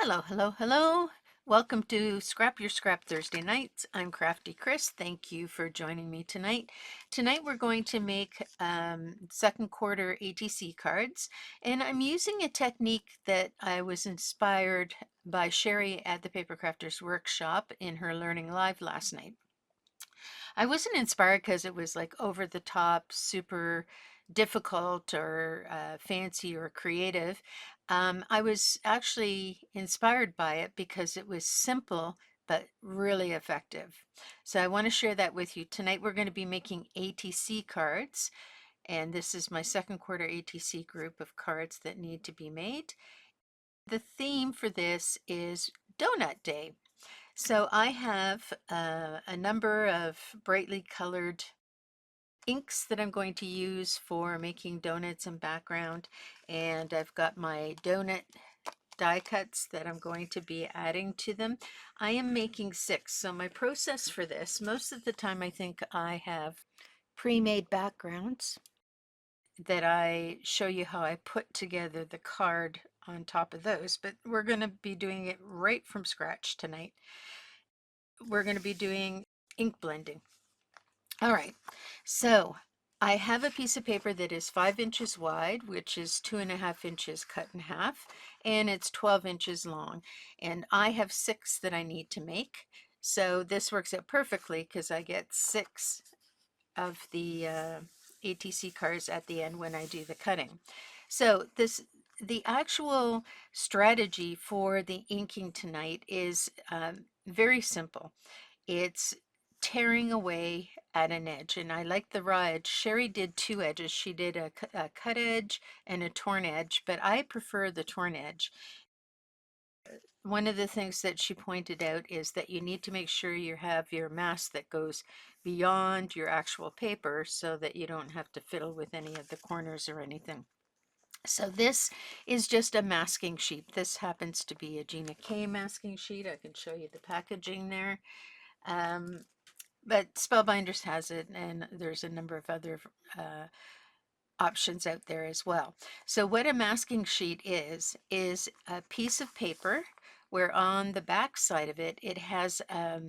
Hello, hello, hello. Welcome to Scrap Your Scrap Thursday nights. I'm Crafty Chris. Thank you for joining me tonight. Tonight we're going to make second quarter ATC cards, and I'm using a technique that I was inspired by Sherry at the Papercrafters workshop in her Learning Live last night. I wasn't inspired because it was like over the top, super difficult or fancy or creative. I was actually inspired by it because it was simple but really effective. So I want to share that with you. Tonight we're going to be making ATC cards, and this is my second quarter ATC group of cards that need to be made. The theme for this is Donut Day. So I have a number of brightly colored inks that I'm going to use for making donuts and background, and I've got my donut die cuts that I'm going to be adding to them. I am making 6, so my process for this, most of the time I think I have pre-made backgrounds that I show you how I put together the card on top of those, but we're going to be doing it right from scratch tonight. We're going to be doing ink blending. All right, so I have a piece of paper that is 5 inches wide, which is 2.5 inches cut in half, and it's 12 inches long. And I have 6 that I need to make. So this works out perfectly because I get 6 of the ATC cards at the end when I do the cutting. So the actual strategy for the inking tonight is very simple. It's tearing away at an edge, and I like the raw edge. Sherry did 2 edges. She did a cut edge and a torn edge, but I prefer the torn edge. One of the things that she pointed out is that you need to make sure you have your mask that goes beyond your actual paper so that you don't have to fiddle with any of the corners or anything. So this is just a masking sheet. This happens to be a Gina K masking sheet. I can show you the packaging there. But Spellbinders has it, and there's a number of other options out there as well. So what a masking sheet is a piece of paper where on the back side of it, it has a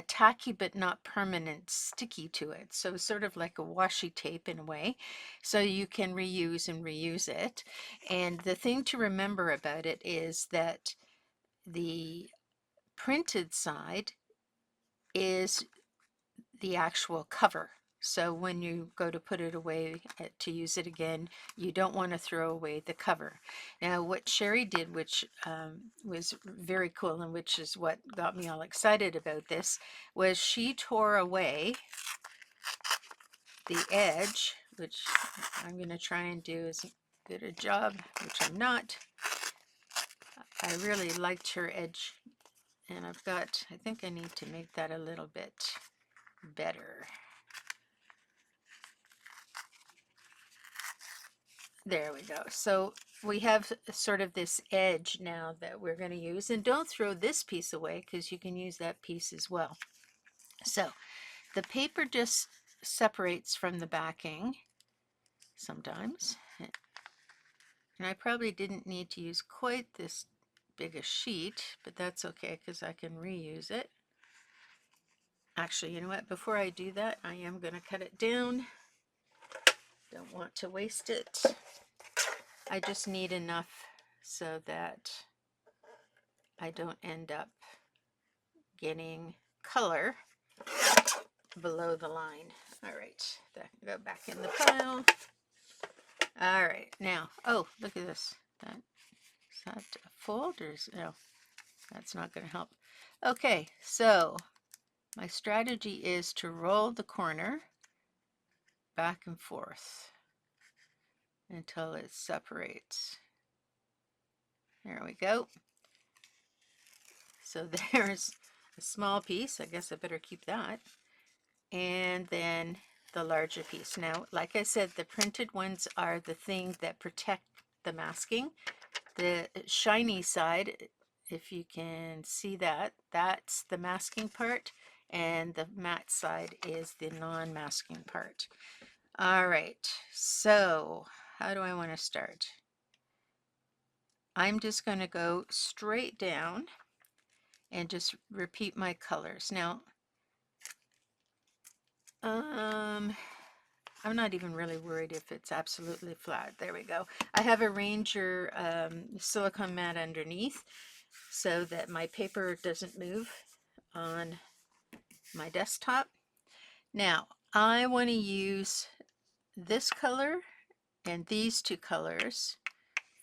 tacky but not permanent sticky to it. So sort of like a washi tape in a way. So you can reuse and reuse it. And the thing to remember about it is that the printed side is the actual cover. So when you go to put it away to use it again, you don't want to throw away the cover. Now, what Sherry did, which was very cool and which is what got me all excited about this, was she tore away the edge, which I'm going to try and do as good a job, which I'm not. I really liked her edge, and I think I need to make that a little bit better. There we go. So we have sort of this edge now that we're going to use, and don't throw this piece away because you can use that piece as well. So the paper just separates from the backing sometimes, and I probably didn't need to use quite this big a sheet, but that's okay because I can reuse it. Actually, you know what? Before I do that, I am going to cut it down. Don't want to waste it. I just need enough so that I don't end up getting color below the line. All right, that can go back in the pile. All right, now, oh, look at this. Is that a fold or is, no, that's not going to help. Okay, so my strategy is to roll the corner back and forth until it separates. There we go. So there's a small piece. I guess I better keep that. And then the larger piece. Now, like I said, the printed ones are the thing that protect the masking. The shiny side, if you can see that, that's the masking part, and the matte side is the non-masking part. All right, so how do I want to start? I'm just going to go straight down and just repeat my colors. Now, I'm not even really worried if it's absolutely flat. There we go. I have a Ranger silicone mat underneath so that my paper doesn't move on my desktop. Now, I want to use this color and these two colors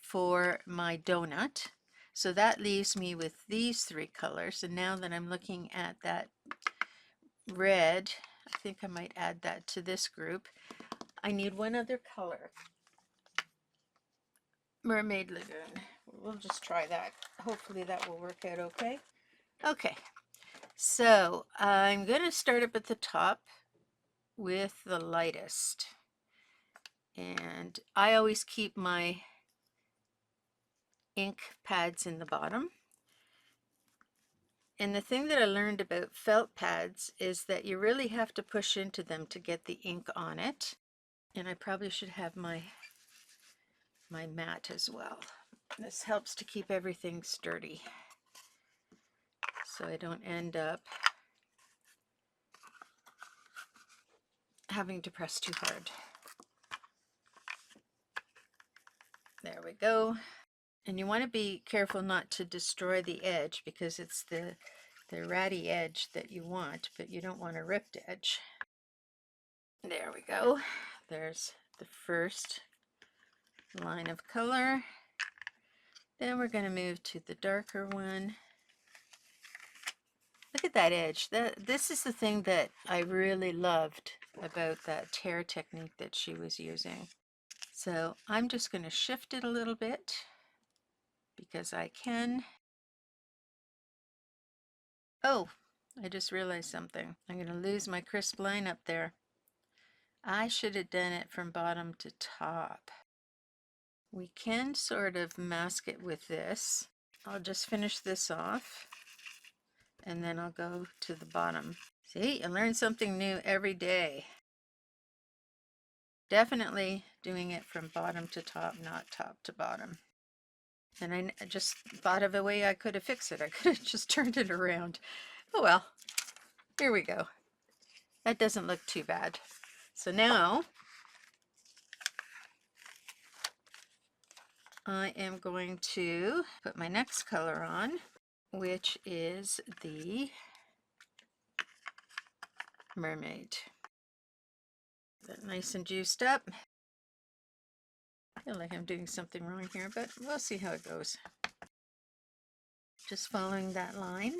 for my donut. So that leaves me with these three colors. And now that I'm looking at that red, I think I might add that to this group. I need one other color. Mermaid Lagoon. We'll just try that. Hopefully that will work out okay. Okay, so I'm going to start up at the top with the lightest. And I always keep my ink pads in the bottom. And the thing that I learned about felt pads is that you really have to push into them to get the ink on it. And I probably should have my mat as well. This helps to keep everything sturdy so I don't end up having to press too hard. There we go. And you want to be careful not to destroy the edge because it's the ratty edge that you want, but you don't want a ripped edge. There we go. There's the first line of color. Then we're going to move to the darker one. Look at that edge. This is the thing that I really loved about that tear technique that she was using. So I'm just going to shift it a little bit because I can. Oh, I just realized something. I'm going to lose my crisp line up there. I should have done it from bottom to top. We can sort of mask it with this. I'll just finish this off and then I'll go to the bottom. See, you learn something new every day. Definitely doing it from bottom to top, not top to bottom. And I just thought of a way I could have fixed it. I could have just turned it around. Oh well, here we go. That doesn't look too bad. So now I am going to put my next color on, which is the Mermaid. That nice and juiced up. I feel like I'm doing something wrong here, but we'll see how it goes. Just following that line.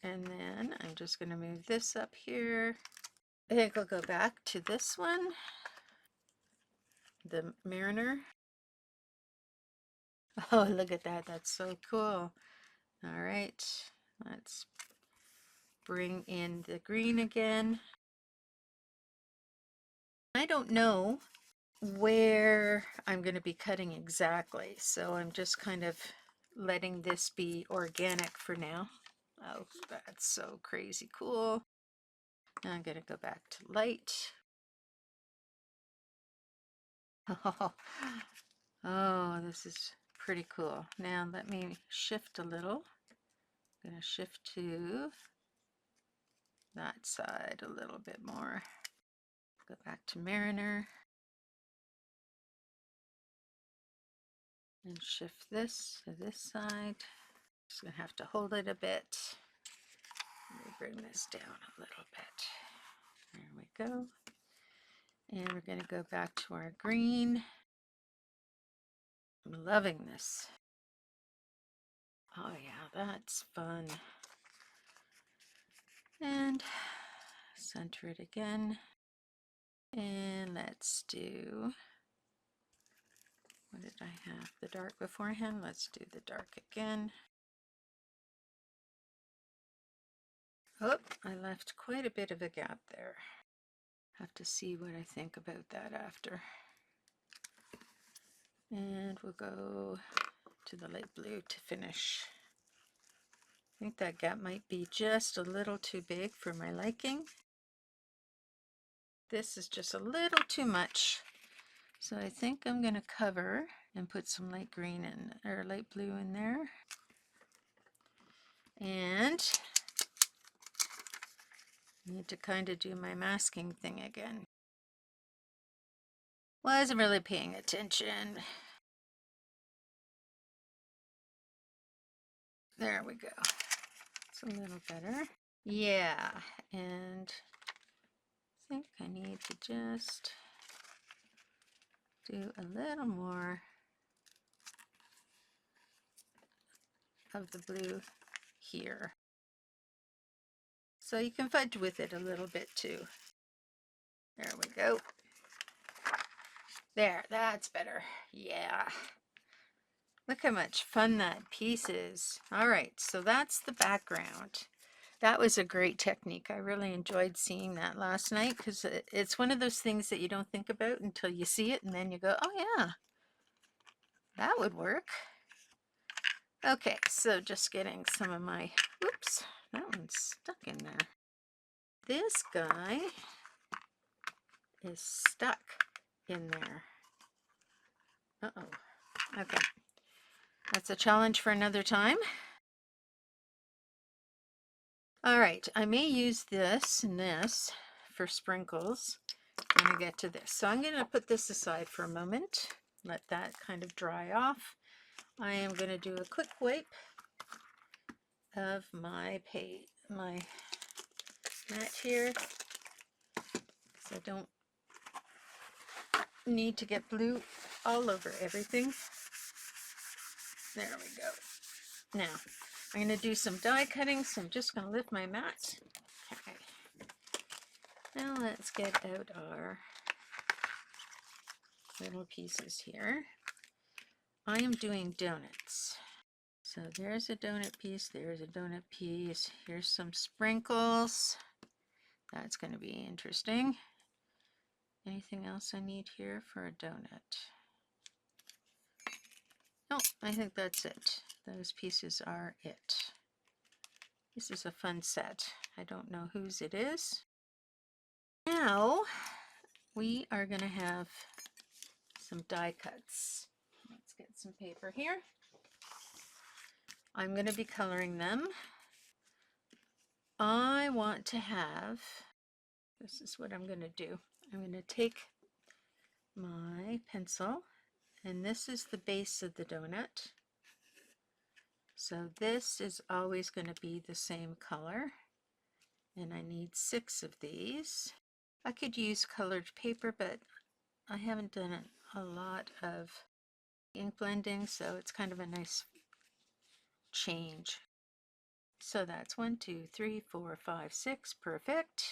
And then I'm just going to move this up here. I think I'll go back to this one, the Mariner. Oh, look at that. That's so cool. All right, let's bring in the green again. I don't know where I'm going to be cutting exactly, so I'm just kind of letting this be organic for now. Oh, that's so crazy cool. Now I'm going to go back to light. Oh, this is pretty cool. Now let me shift a little. I'm going to shift to that side a little bit more. Go back to Mariner. And shift this to this side. Just going to have to hold it a bit. Let me bring this down a little bit. There we go. And we're going to go back to our green. I'm loving this. Oh yeah, that's fun. And center it again. And let's do, what did I have? The dark beforehand. Let's do the dark again. Oh, I left quite a bit of a gap there. Have to see what I think about that after. And we'll go to the light blue to finish. I think that gap might be just a little too big for my liking. This is just a little too much. So I think I'm going to cover and put some light green in, or light blue in there. And I need to kind of do my masking thing again. Wasn't really paying attention. There we go. It's a little better. Yeah, and I think I need to just do a little more of the blue here. So you can fudge with it a little bit too. There we go. There, that's better. Yeah. Look how much fun that piece is. All right, so that's the background. That was a great technique. I really enjoyed seeing that last night because it's one of those things that you don't think about until you see it and then you go, oh yeah, that would work. Okay, so just getting some of my, whoops, that one's stuck in there. This guy is stuck in there. Uh-oh. Okay. That's a challenge for another time. All right, I may use this and this for sprinkles when I get to this. So I'm going to put this aside for a moment, let that kind of dry off. I am going to do a quick wipe of my mat here, so I don't need to get blue all over everything. There we go. Now, I'm going to do some die cutting, so I'm just going to lift my mat. Okay. Now let's get out our little pieces here. I am doing donuts. So there's a donut piece, there's a donut piece. Here's some sprinkles. That's going to be interesting. Anything else I need here for a donut? No, I think that's it. Those pieces are it. This is a fun set. I don't know whose it is. Now we are going to have some die cuts. Let's get some paper here. I'm going to be coloring them. I want to have, this is what I'm going to do. I'm going to take my pencil, and this is the base of the donut. So this is always going to be the same color, and I need 6 of these. I could use colored paper, but I haven't done a lot of ink blending, so it's kind of a nice change. So that's 1, 2, 3, 4, 5, 6, perfect.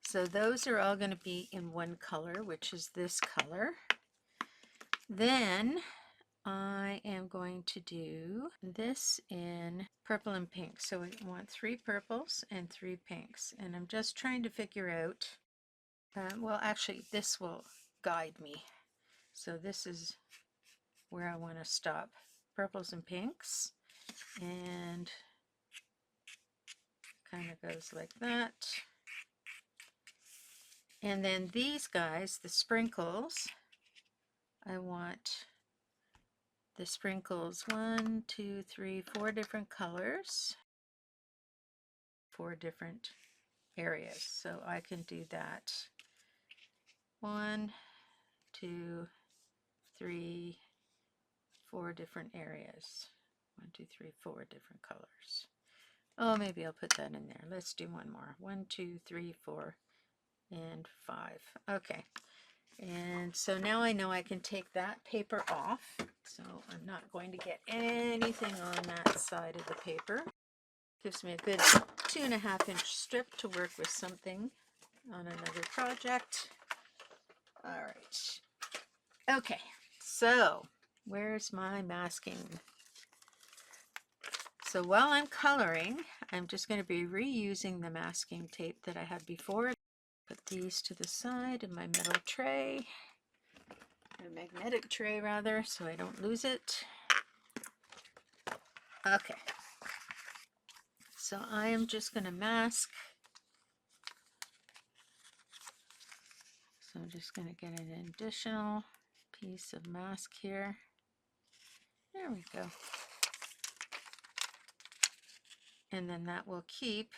So those are all going to be in one color, which is this color. Then I am going to do this in purple and pink. So we want 3 purples and 3 pinks. And I'm just trying to figure out, well, actually, this will guide me. So this is where I want to stop. Purples and pinks. And kind of goes like that. And then these guys, the sprinkles, I want the sprinkles 1, 2, 3, 4 different colors, 4 different areas. So I can do that. 1, 2, 3, 4 different areas. 1, 2, 3, 4 different colors. Oh, maybe I'll put that in there. Let's do one more. 1, 2, 3, 4, and 5. Okay. And so now I know I can take that paper off. So I'm not going to get anything on that side of the paper. Gives me a good 2.5-inch strip to work with something on another project. All right. Okay. So where's my masking? So while I'm coloring, I'm just going to be reusing the masking tape that I had before. Put these to the side in my metal tray, a magnetic tray rather, so I don't lose it. Okay, so I am just going to mask So I'm just going to get an additional piece of mask here. There we go. And then that will keep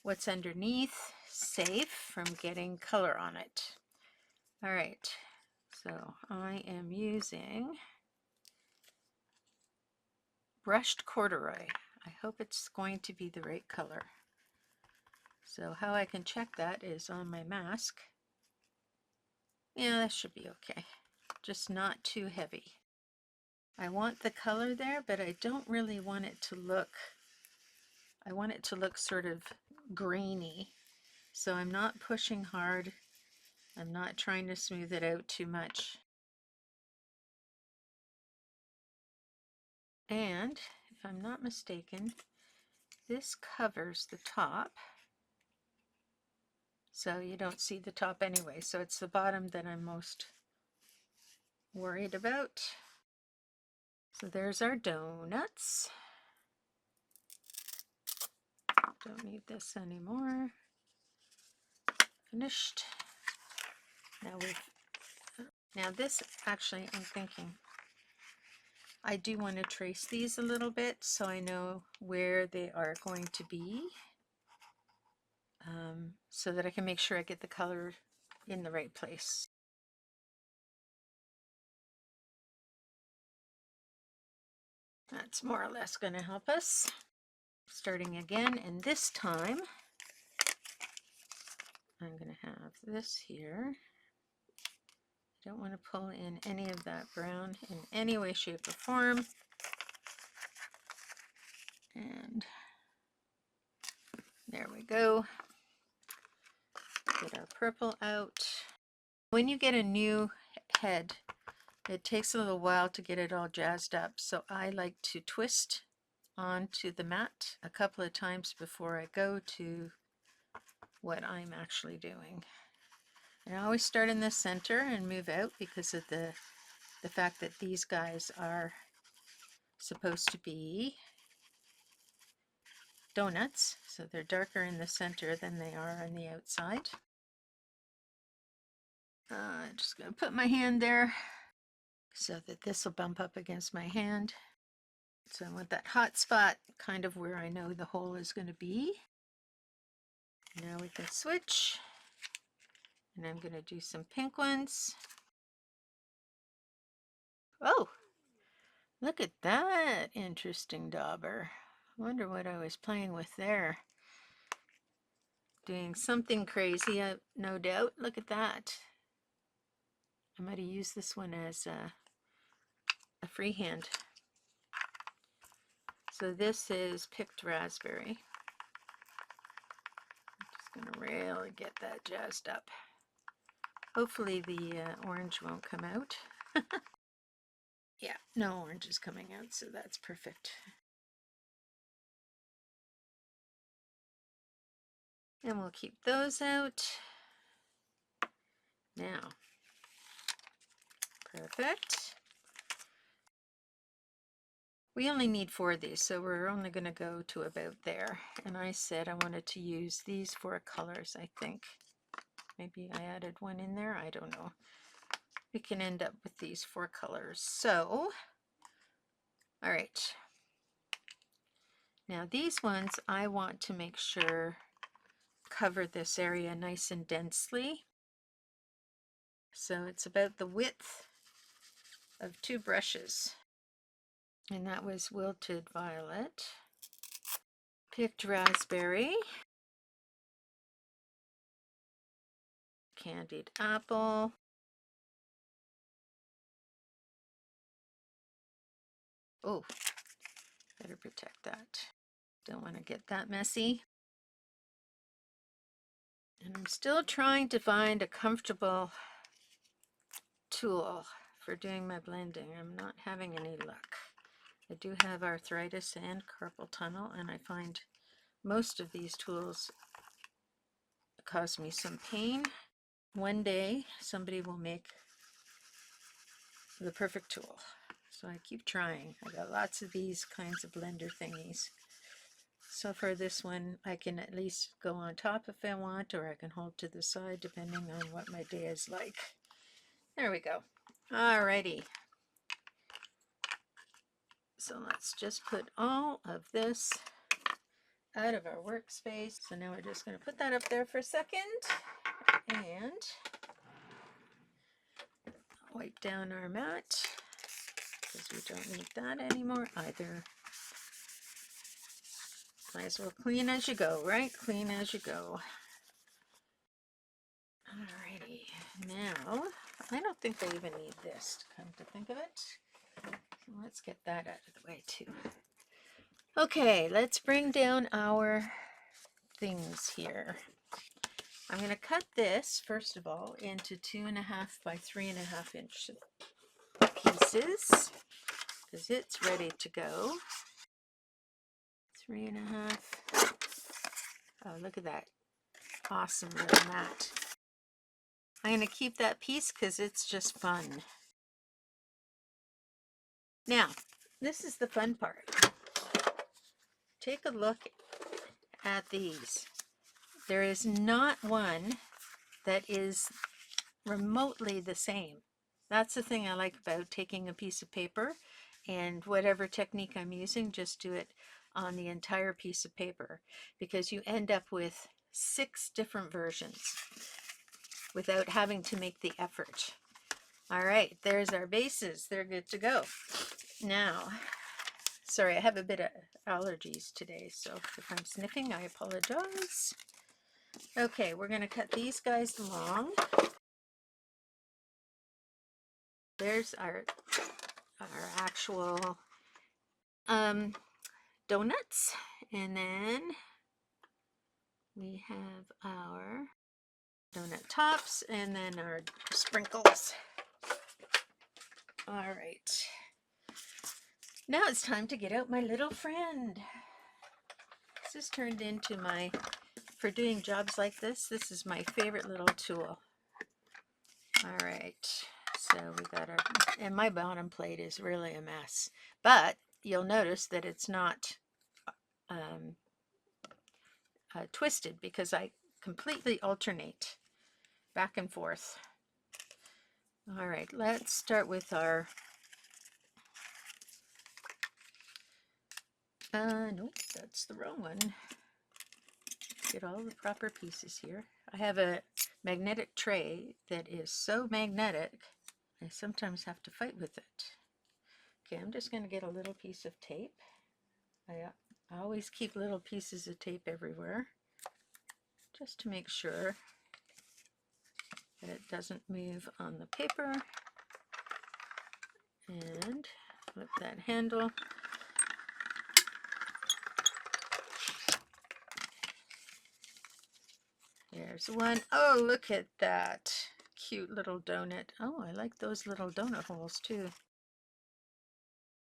what's underneath safe from getting color on it. All right, so I am using brushed corduroy. I hope it's going to be the right color. So how I can check that is on my mask. Yeah, that should be okay. Just not too heavy. I want the color there, but I don't really want it to look, I want it to look sort of grainy. So I'm not pushing hard. I'm not trying to smooth it out too much. And if I'm not mistaken, this covers the top. So you don't see the top anyway. So it's the bottom that I'm most worried about. So there's our donuts. Don't need this anymore. Finished. Now this actually, I'm thinking I do want to trace these a little bit so I know where they are going to be, so that I can make sure I get the color in the right place. That's more or less going to help us. Starting again, and this time I'm going to have this here. I don't want to pull in any of that brown in any way, shape, or form. And there we go. Get our purple out. When you get a new head, it takes a little while to get it all jazzed up. So I like to twist onto the mat a couple of times before I go to what I'm actually doing. And I always start in the center and move out because of the fact that these guys are supposed to be donuts, so they're darker in the center than they are on the outside. I'm just going to put my hand there so that this will bump up against my hand. So I want that hot spot kind of where I know the hole is going to be. Now we can switch, and I'm going to do some pink ones. Oh, look at that interesting dauber. I wonder what I was playing with there. Doing something crazy, no doubt. Look at that. I might have used this one as a freehand. So this is picked raspberry. I'm just going to really get that jazzed up. Hopefully the orange won't come out. Yeah, no orange is coming out, so that's perfect. And we'll keep those out. Now, perfect. We only need 4 of these, so we're only going to go to about there. And I said I wanted to use these 4 colors, I think. Maybe I added one in there, I don't know. We can end up with these 4 colors. So, all right. Now these ones I want to make sure cover this area nice and densely. So it's about the width of 2 brushes. And that was wilted violet, picked raspberry, candied apple, oh, better protect that. Don't want to get that messy. And I'm still trying to find a comfortable tool for doing my blending. I'm not having any luck. I do have arthritis and carpal tunnel, and I find most of these tools cause me some pain. One day somebody will make the perfect tool. So I keep trying. I got lots of these kinds of blender thingies. So for this one, I can at least go on top if I want, or I can hold to the side depending on what my day is like. There we go. Alrighty. So let's just put all of this out of our workspace. So now we're just going to put that up there for a second and wipe down our mat because we don't need that anymore either. Might as well clean as you go, right? Clean as you go. Alrighty, now I don't think I even need this, to come to think of it. So let's get that out of the way too. Okay, let's bring down our things here. I'm going to cut this first of all into 2.5 by 3.5 inch pieces because it's ready to go. 3.5. Oh, look at that awesome little mat. I'm going to keep that piece because it's just fun. Now, this is the fun part. Take a look at these. There is not one that is remotely the same. That's the thing I like about taking a piece of paper and whatever technique I'm using, just do it on the entire piece of paper because you end up with 6 different versions without having to make the effort. All right, there's our bases. They're good to go. Now, sorry, I have a bit of allergies today, so if I'm sniffing, I apologize. Okay, we're going to cut these guys long. There's our actual donuts, and then we have our donut tops and then our sprinkles. All right, now it's time to get out my little friend. This has turned into my, for doing jobs like this is my favorite little tool. All right, so we got our, and my bottom plate is really a mess, but you'll notice that it's not twisted because I completely alternate back and forth. All right, let's start with our, nope, that's the wrong one. Get all the proper pieces here. I have a magnetic tray that is so magnetic, I sometimes have to fight with it. Okay, I'm just going to get a little piece of tape. I always keep little pieces of tape everywhere, just to make sure that it doesn't move on the paper. And flip that handle. There's one. Oh, look at that cute little donut. Oh, I like those little donut holes too.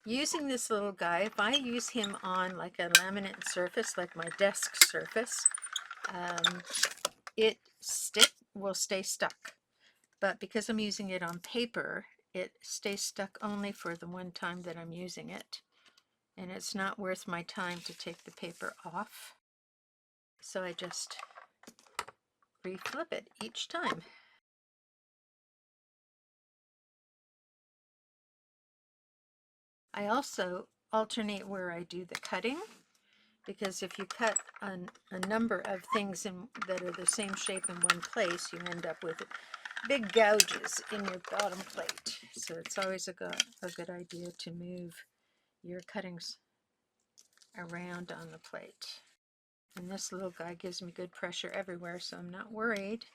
Using this little guy, if I use him on like a laminate surface, like my desk surface, it will stay stuck. But because I'm using it on paper, it stays stuck only for the one time that I'm using it. And it's not worth my time to take the paper off. So I just reflip it each time. I also alternate where I do the cutting, because if you cut a number of things that are the same shape in one place, you end up with big gouges in your bottom plate. So it's always a good idea to move your cuttings around on the plate. And this little guy gives me good pressure everywhere, so I'm not worried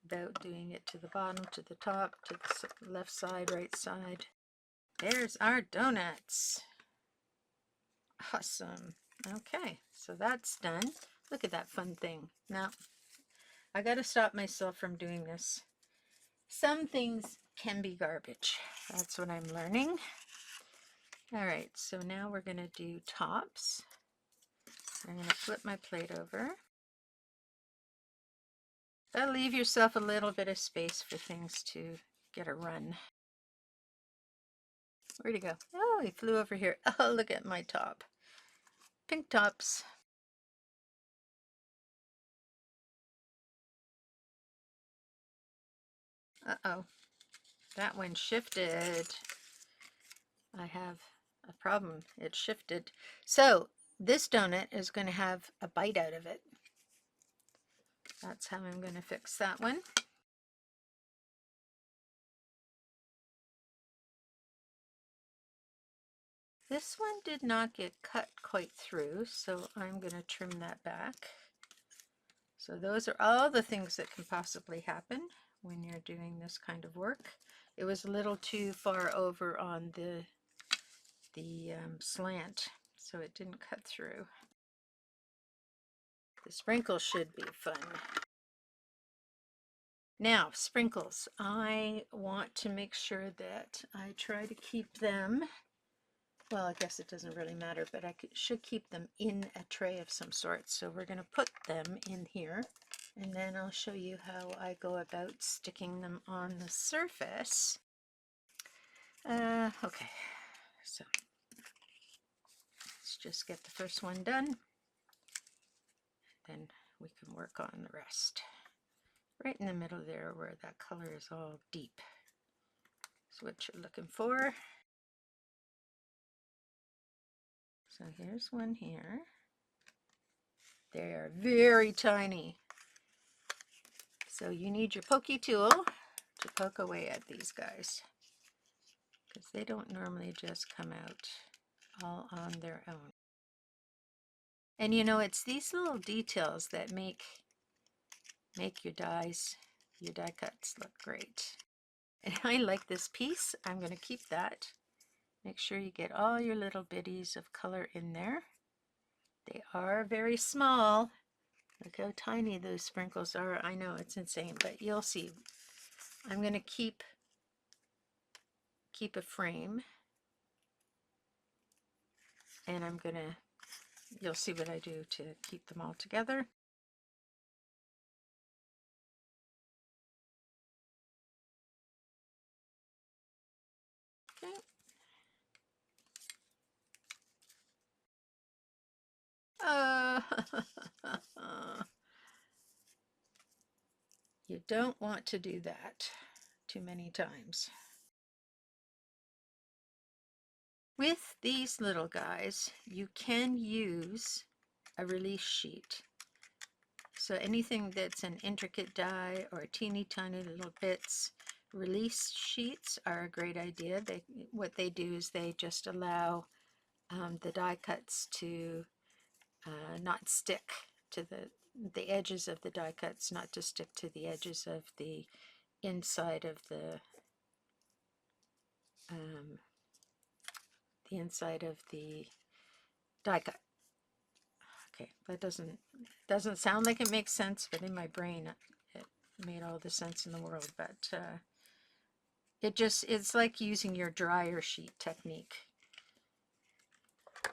about doing it to the bottom, to the top, to the left side, right side. There's our donuts. Awesome. Okay, so that's done. Look at that fun thing. Now, I got to stop myself from doing this. Some things can be garbage. That's what I'm learning. All right, so now we're going to do tops. I'm going to flip my plate over. Gotta leave yourself a little bit of space for things to get a run. Where'd he go? Oh, he flew over here. Oh, look at my top. Pink tops. Uh-oh, that one shifted. I have a problem. It shifted. So this donut is going to have a bite out of it. That's how I'm going to fix that one. This one did not get cut quite through, so I'm going to trim that back. So those are all the things that can possibly happen when you're doing this kind of work. It was a little too far over on the slant, so it didn't cut through. The sprinkles should be fun. Now, sprinkles. I want to make sure that I try to keep them, well, I guess it doesn't really matter, but I should keep them in a tray of some sort. So we're going to put them in here, and then I'll show you how I go about sticking them on the surface. Okay, so let's just get the first one done, then we can work on the rest. Right in the middle there where that color is all deep is what you're looking for. So here's one here. They're very tiny. So you need your pokey tool to poke away at these guys, because they don't normally just come out all on their own. And you know, it's these little details that make your die cuts look great. And I like this piece. I'm going to keep that. Make sure you get all your little bitties of color in there. They are very small. Look how tiny those sprinkles are. I know, it's insane, but you'll see. I'm going to keep a frame, and I'm going to, you'll see what I do to keep them all together. Okay. You don't want to do that too many times. With these little guys, you can use a release sheet. So anything that's an intricate die or teeny tiny little bits, release sheets are a great idea. What they do is they just allow the die cuts to not stick to the edges of the die cuts, not to stick to the edges of the inside of the inside of the die cut. Okay, that doesn't sound like it makes sense, but in my brain it made all the sense in the world. But it's like using your dryer sheet technique,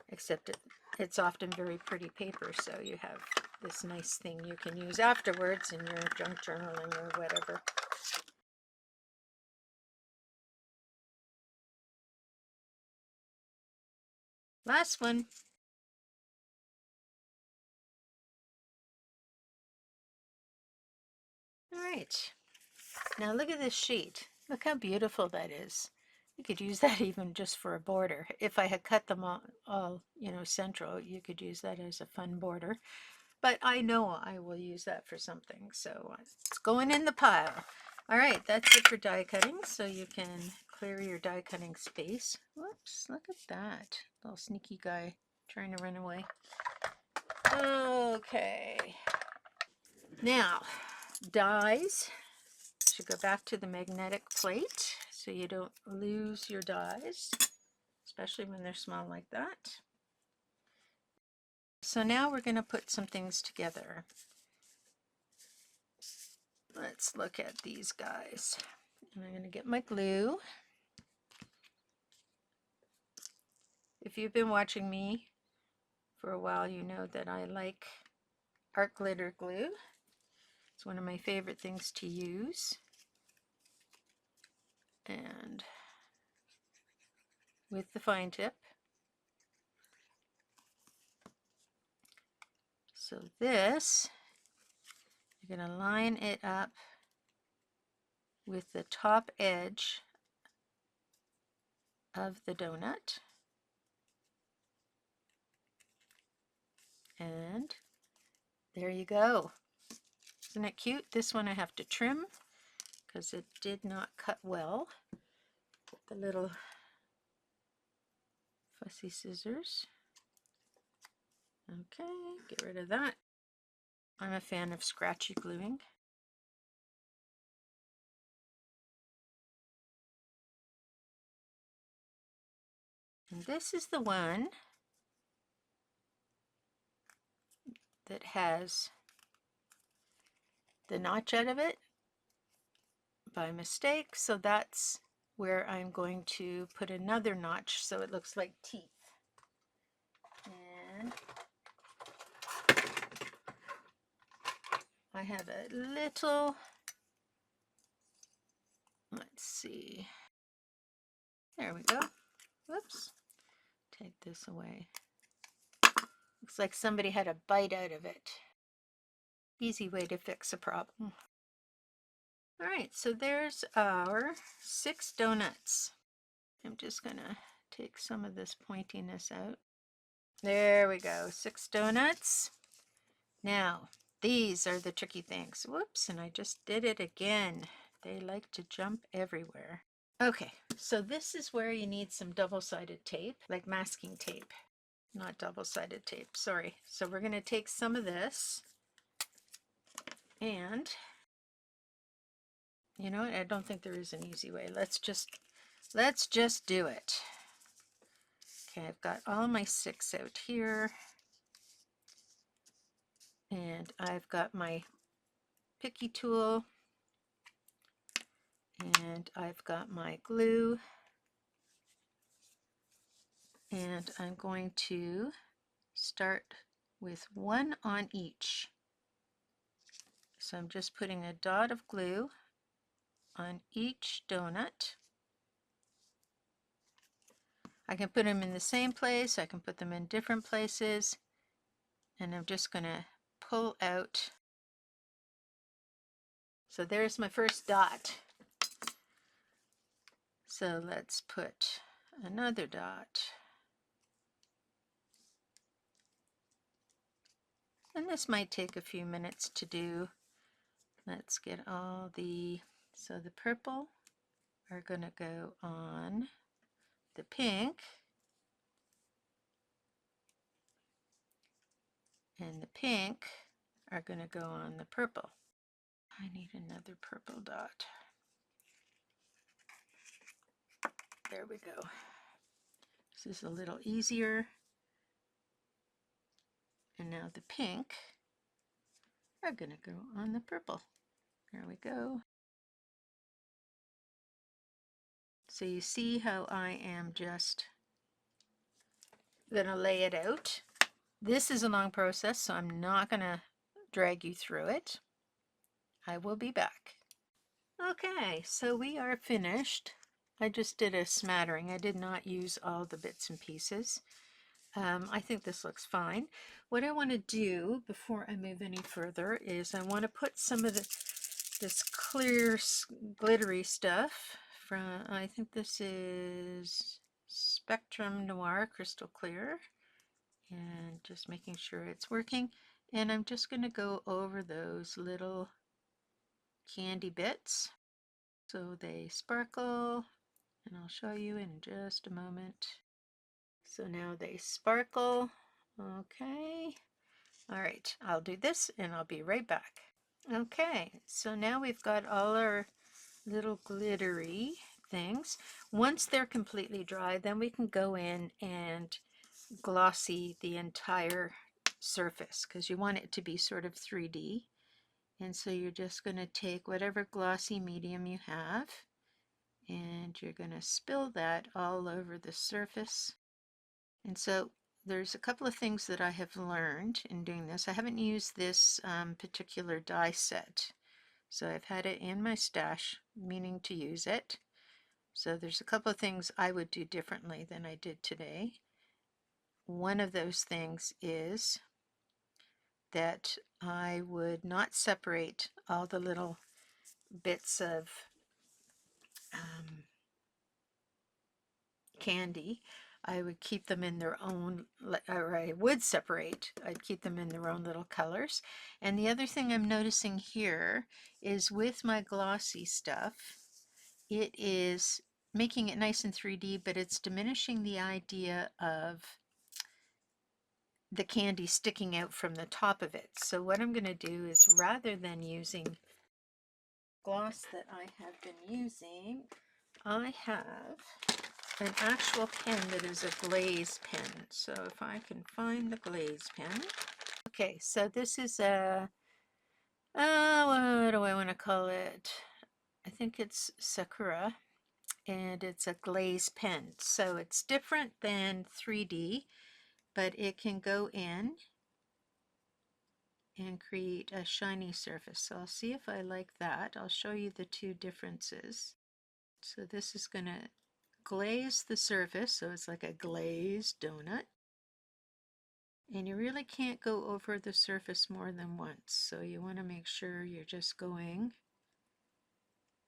except it's often very pretty paper, so you have this nice thing you can use afterwards in your junk journaling or whatever. Last one. All right, now look at this sheet. Look how beautiful that is. You could use that even just for a border. If I had cut them all you know, central, you could use that as a fun border. But I know I will use that for something, so it's going in the pile. All right, that's it for die cutting, so you can clear your die cutting space. Whoops, look at that. Little sneaky guy trying to run away. Okay. Now, dies should go back to the magnetic plate so you don't lose your dies, especially when they're small like that. So now we're going to put some things together. Let's look at these guys. And I'm going to get my glue. If you've been watching me for a while, you know that I like art glitter glue. It's one of my favorite things to use. And with the fine tip. So this, you're going to line it up with the top edge of the donut. And there you go. Isn't it cute? This one I have to trim because it did not cut well. The little fussy scissors. Okay, get rid of that. I'm a fan of scratchy gluing. And this is the one that has the notch out of it by mistake, so that's where I'm going to put another notch so it looks like teeth. And I have a little, let's see, there we go. Whoops, take this away. Looks like somebody had a bite out of it. Easy way to fix a problem. All right, so there's our 6 donuts. I'm just gonna take some of this pointiness out. There we go, 6 donuts. Now, these are the tricky things. Whoops, and I just did it again. They like to jump everywhere. Okay, so this is where you need some double-sided tape, like masking tape. Not double-sided tape, sorry. So we're gonna take some of this, and you know what? I don't think there is an easy way. Let's just do it. Okay, I've got all my 6 out here, and I've got my picky tool, and I've got my glue, and I'm going to start with 1 on each. So I'm just putting a dot of glue on each donut. I can put them in the same place, I can put them in different places, and I'm just going to pull out. So there's my first dot. So let's put another dot. And this might take a few minutes to do. Let's get all the, so the purple are going to go on the pink, and the pink are going to go on the purple. I need another purple dot. There we go. This is a little easier. And now the pink are going to go on the purple. There we go. So you see how I am just going to lay it out. This is a long process, so I'm not going to drag you through it. I will be back. Okay, so we are finished. I just did a smattering. I did not use all the bits and pieces. I think this looks fine. What I want to do before I move any further is I want to put some of this clear glittery stuff from, I think this is Spectrum Noir Crystal Clear, and just making sure it's working. And I'm just going to go over those little candy bits so they sparkle, and I'll show you in just a moment. So now they sparkle. Okay. All right, I'll do this and I'll be right back. Okay, so now we've got all our little glittery things. Once they're completely dry, then we can go in and glossy the entire surface because you want it to be sort of 3D. And so you're just going to take whatever glossy medium you have, and you're going to spill that all over the surface. And so there's a couple of things that I have learned in doing this. I haven't used this particular die set, so I've had it in my stash, meaning to use it. So there's a couple of things I would do differently than I did today. One of those things is that I would not separate all the little bits of candy, I would keep them in their own, or I would separate. I'd keep them in their own little colors. And the other thing I'm noticing here is with my glossy stuff, it is making it nice and 3D, but it's diminishing the idea of the candy sticking out from the top of it. So what I'm going to do is, rather than using gloss that I have been using, I have an actual pen that is a glaze pen. So if I can find the glaze pen. Okay, so this is a, what do I want to call it? I think it's Sakura, and it's a glaze pen. So it's different than 3D, but it can go in and create a shiny surface. So I'll see if I like that. I'll show you the two differences. So this is going to glaze the surface, so it's like a glazed donut. And you really can't go over the surface more than once. So you want to make sure you're just going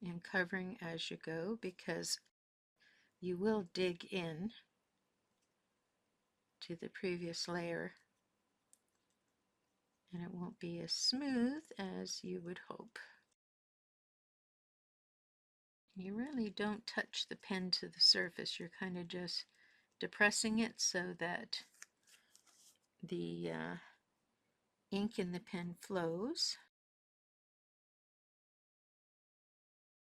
and covering as you go, because you will dig in to the previous layer and it won't be as smooth as you would hope. You really don't touch the pen to the surface. You're kind of just depressing it so that the ink in the pen flows.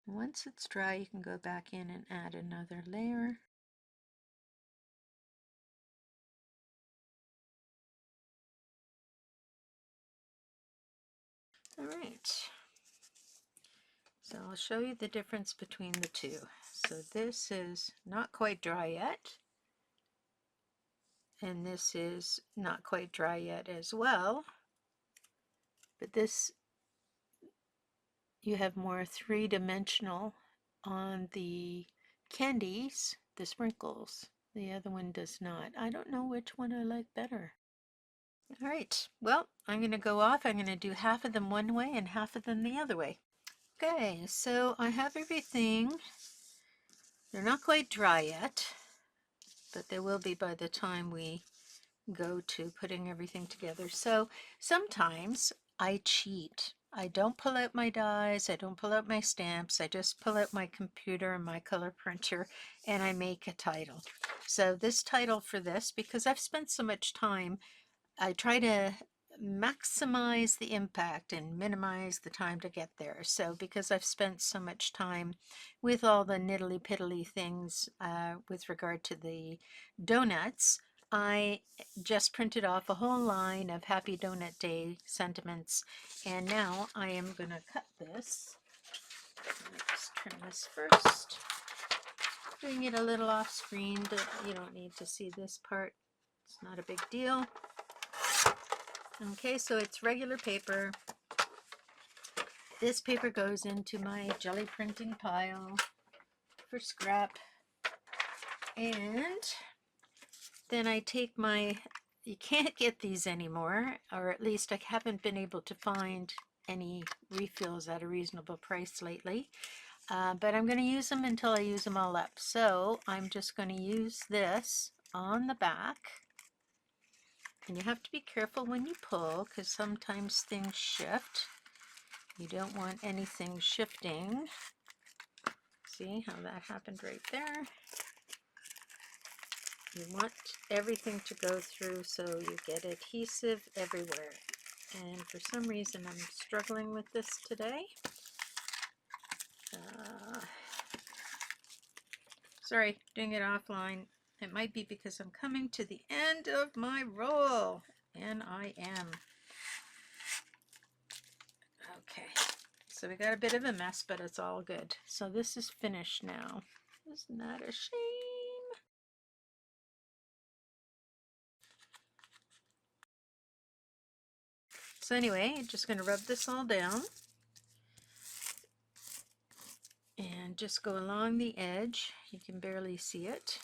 Once it's dry, you can go back in and add another layer. All right. So I'll show you the difference between the two. So this is not quite dry yet, and this is not quite dry yet as well. But this, you have more three-dimensional on the candies, the sprinkles. The other one does not. I don't know which one I like better. All right, well, I'm going to go off. I'm going to do half of them one way and half of them the other way. Okay, so I have everything. They're not quite dry yet, but they will be by the time we go to putting everything together. So sometimes I cheat. I don't pull out my dies, I don't pull out my stamps, I just pull out my computer and my color printer and I make a title. So this title for this, because I've spent so much time, I try to maximize the impact and minimize the time to get there. So because I've spent so much time with all the niddly piddly things with regard to the donuts, I just printed off a whole line of Happy Donut Day sentiments, and now I am going to cut this. Let me just trim this first. Doing it a little off screen, but you don't need to see this part. It's not a big deal. Okay, so it's regular paper. This paper goes into my jelly printing pile for scrap. And then I take my, you can't get these anymore, or at least I haven't been able to find any refills at a reasonable price lately. But I'm going to use them until I use them all up. So I'm just going to use this on the back. And you have to be careful when you pull, because sometimes things shift. You don't want anything shifting. See how that happened right there? You want everything to go through so you get adhesive everywhere. And for some reason I'm struggling with this today. Sorry, doing it offline. It might be because I'm coming to the end of my roll. And I am. Okay, so we got a bit of a mess, but it's all good. So this is finished now. Isn't that a shame? So anyway, I'm just going to rub this all down and just go along the edge. You can barely see it,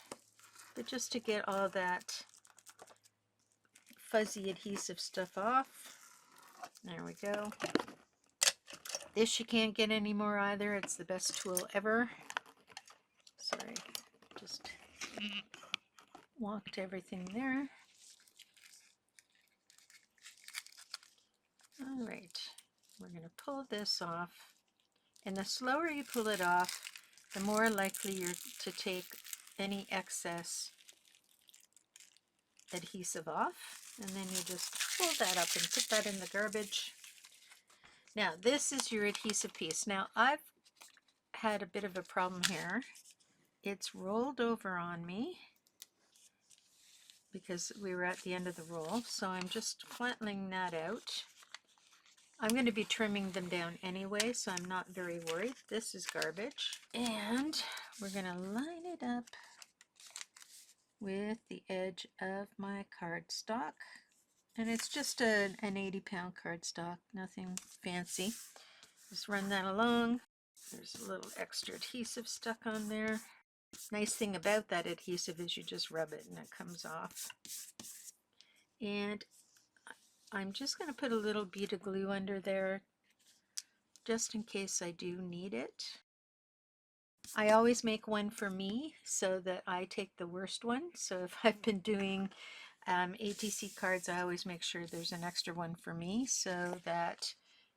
but just to get all that fuzzy adhesive stuff off. There we go. This you can't get anymore either. It's the best tool ever. Sorry, just walked everything there. All right, we're going to pull this off. And the slower you pull it off, the more likely you're to take any excess adhesive off. And then you just pull that up and put that in the garbage. Now, this is your adhesive piece. Now, I've had a bit of a problem here. It's rolled over on me because we were at the end of the roll. So I'm just flattening that out. I'm going to be trimming them down anyway, so I'm not very worried. This is garbage. And we're going to line it up with the edge of my cardstock. And it's just an 80-pound cardstock, nothing fancy. Just run that along. There's a little extra adhesive stuck on there. Nice thing about that adhesive is you just rub it and it comes off. And I'm just going to put a little bead of glue under there just in case I do need it. I always make one for me so that I take the worst one. So if I've been doing ATC cards, I always make sure there's an extra one for me so that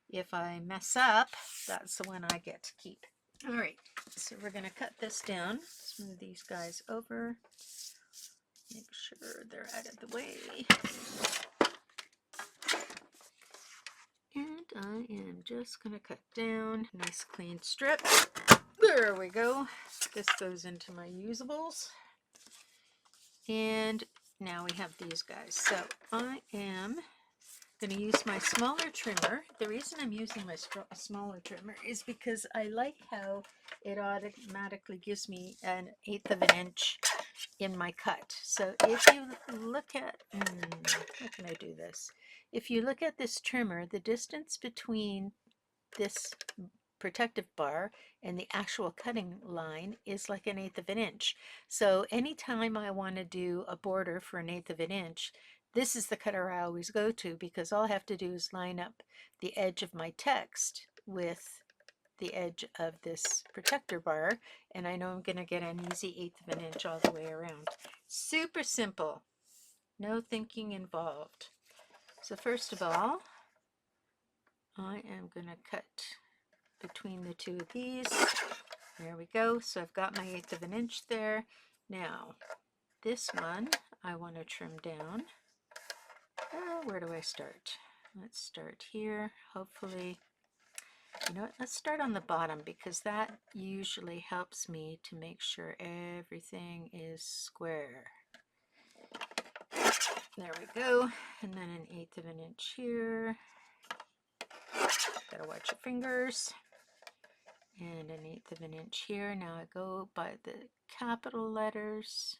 if I mess up, that's the one I get to keep. All right, so we're going to cut this down, smooth these guys over, make sure they're out of the way. And I am just going to cut down a nice clean strip. There we go. This goes into my usables. And now we have these guys. So I am going to use my smaller trimmer. The reason I'm using my smaller trimmer is because I like how it automatically gives me an 1/8 of an inch in my cut. So if you look at, how can I do this? If you look at this trimmer, the distance between this protective bar and the actual cutting line is like an 1/8 of an inch. So anytime I want to do a border for an 1/8 of an inch, this is the cutter I always go to, because all I have to do is line up the edge of my text with the edge of this protector bar, and I know I'm going to get an easy 1/8 of an inch all the way around. Super simple, no thinking involved. So first of all, I am going to cut between the two of these. There we go. So I've got my 1/8 of an inch there. Now, this one I want to trim down. Where do I start? Let's start here. Hopefully, you know what? Let's start on the bottom, because that usually helps me to make sure everything is square. There we go. And then an 1/8 of an inch here. Gotta watch your fingers. And an 1/8 of an inch here. Now I go by the capital letters.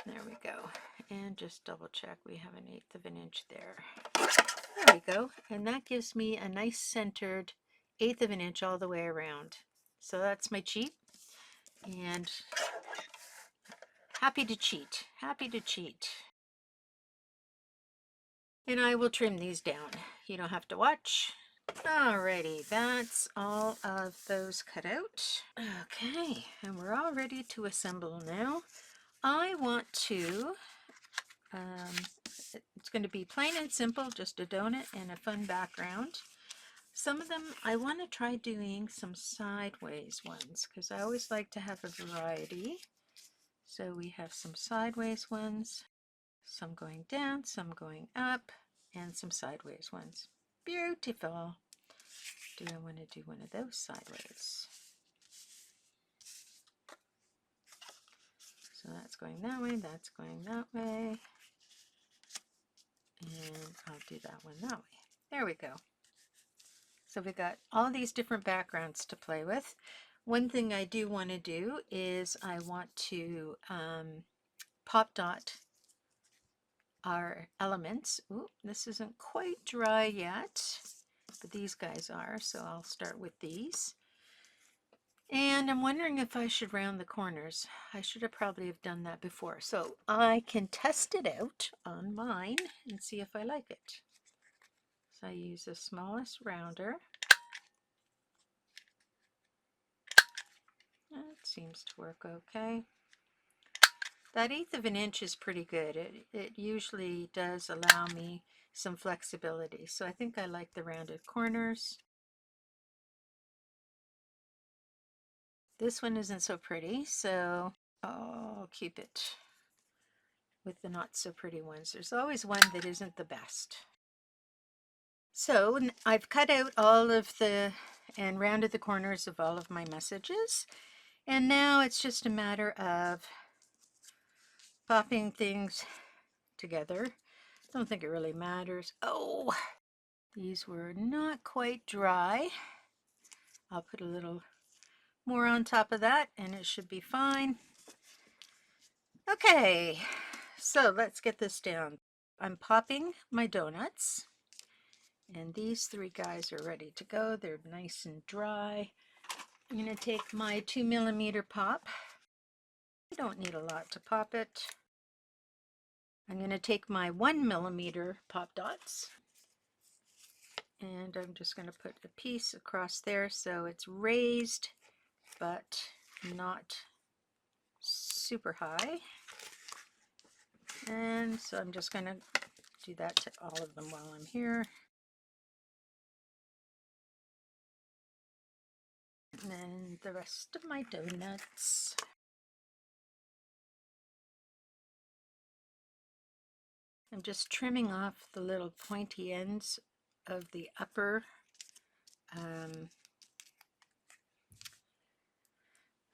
There we go. And just double check we have an 1/8 of an inch there. There we go. And that gives me a nice centered 1/8 of an inch all the way around. So that's my cheat. And happy to cheat. Happy to cheat. And I will trim these down. You don't have to watch. Alrighty, that's all of those cut out. Okay, and we're all ready to assemble now. I want to, it's going to be plain and simple, just a donut and a fun background. Some of them, I want to try doing some sideways ones, because I always like to have a variety. So we have some sideways ones, some going down, some going up, and some sideways ones. Beautiful. Do I want to do one of those sideways? So that's going that way, that's going that way. And I'll do that one that way. There we go. So we got all these different backgrounds to play with. One thing I do want to do is I want to pop dot our elements. Ooh, this isn't quite dry yet, but these guys are, so I'll start with these. And I'm wondering if I should round the corners. I should have probably have done that before. So I can test it out on mine and see if I like it. So I use the smallest rounder. seems to work okay. That 1/8 of an inch is pretty good. It usually does allow me some flexibility. So I think I like the rounded corners. This one isn't so pretty, so I'll keep it with the not so pretty ones. There's always one that isn't the best. So I've cut out all of the and rounded the corners of all of my messages. And now it's just a matter of popping things together. I don't think it really matters. Oh, these were not quite dry. I'll put a little more on top of that and it should be fine. Okay, so let's get this down. I'm popping my donuts. And these 3 guys are ready to go. They're nice and dry. I'm going to take my 2mm pop. You don't need a lot to pop it. I'm going to take my 1mm pop dots. And I'm just going to put a piece across there so it's raised but not super high. And so I'm just going to do that to all of them while I'm here. And then the rest of my donuts. I'm just trimming off the little pointy ends of the upper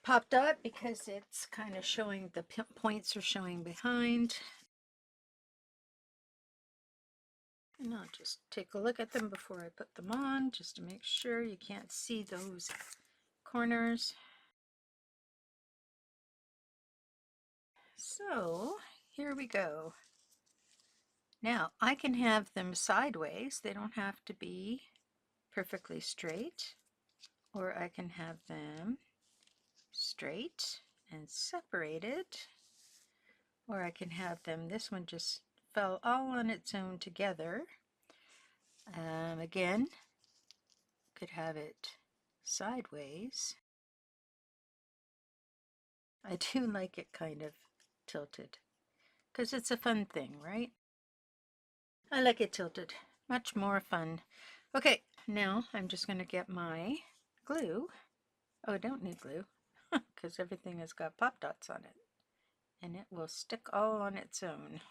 pop dot because it's kind of showing, the points are showing behind. And I'll just take a look at them before I put them on just to make sure you can't see those corners. So here we go. Now I can have them sideways. They don't have to be perfectly straight, or I can have them straight and separated, or I can have them, this one just fell all on its own together. Again, could have it sideways. I do like it kind of tilted because it's a fun thing, right? I like it tilted, much more fun. Okay, now I'm just going to get my glue. Oh, I don't need glue because everything has got pop dots on it and it will stick all on its own.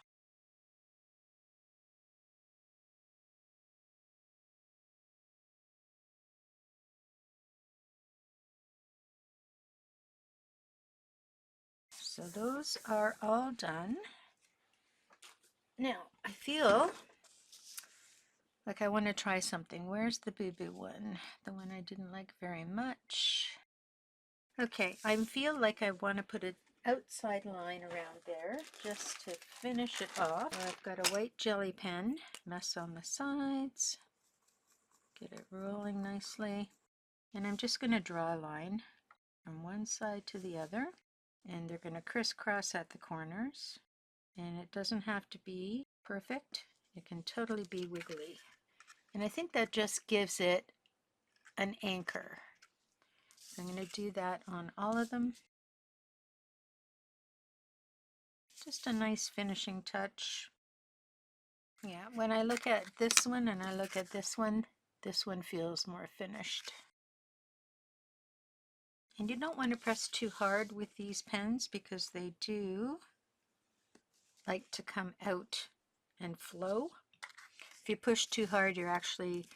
So those are all done. Now I feel like I want to try something. Where's the boo-boo one? The one I didn't like very much. Okay, I feel like I want to put an outside line around there just to finish it off. I've got a white jelly pen, mess on the sides, get it rolling nicely. And I'm just going to draw a line from one side to the other. And they're going to crisscross at the corners. And it doesn't have to be perfect. It can totally be wiggly. And I think that just gives it an anchor. I'm going to do that on all of them. Just a nice finishing touch. Yeah, when I look at this one and I look at this one feels more finished. And you don't want to press too hard with these pens because they do like to come out and flow. If you push too hard, you're actually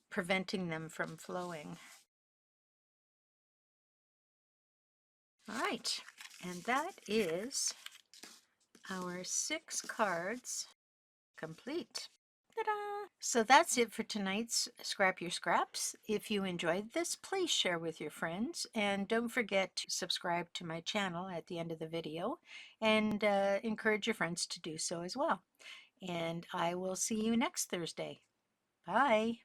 preventing them from flowing. All right, and that is our 6 cards complete. Ta-da! So that's it for tonight's Scrap Your Scraps. If you enjoyed this, please share with your friends, and don't forget to subscribe to my channel at the end of the video, and encourage your friends to do so as well. And I will see you next Thursday. Bye!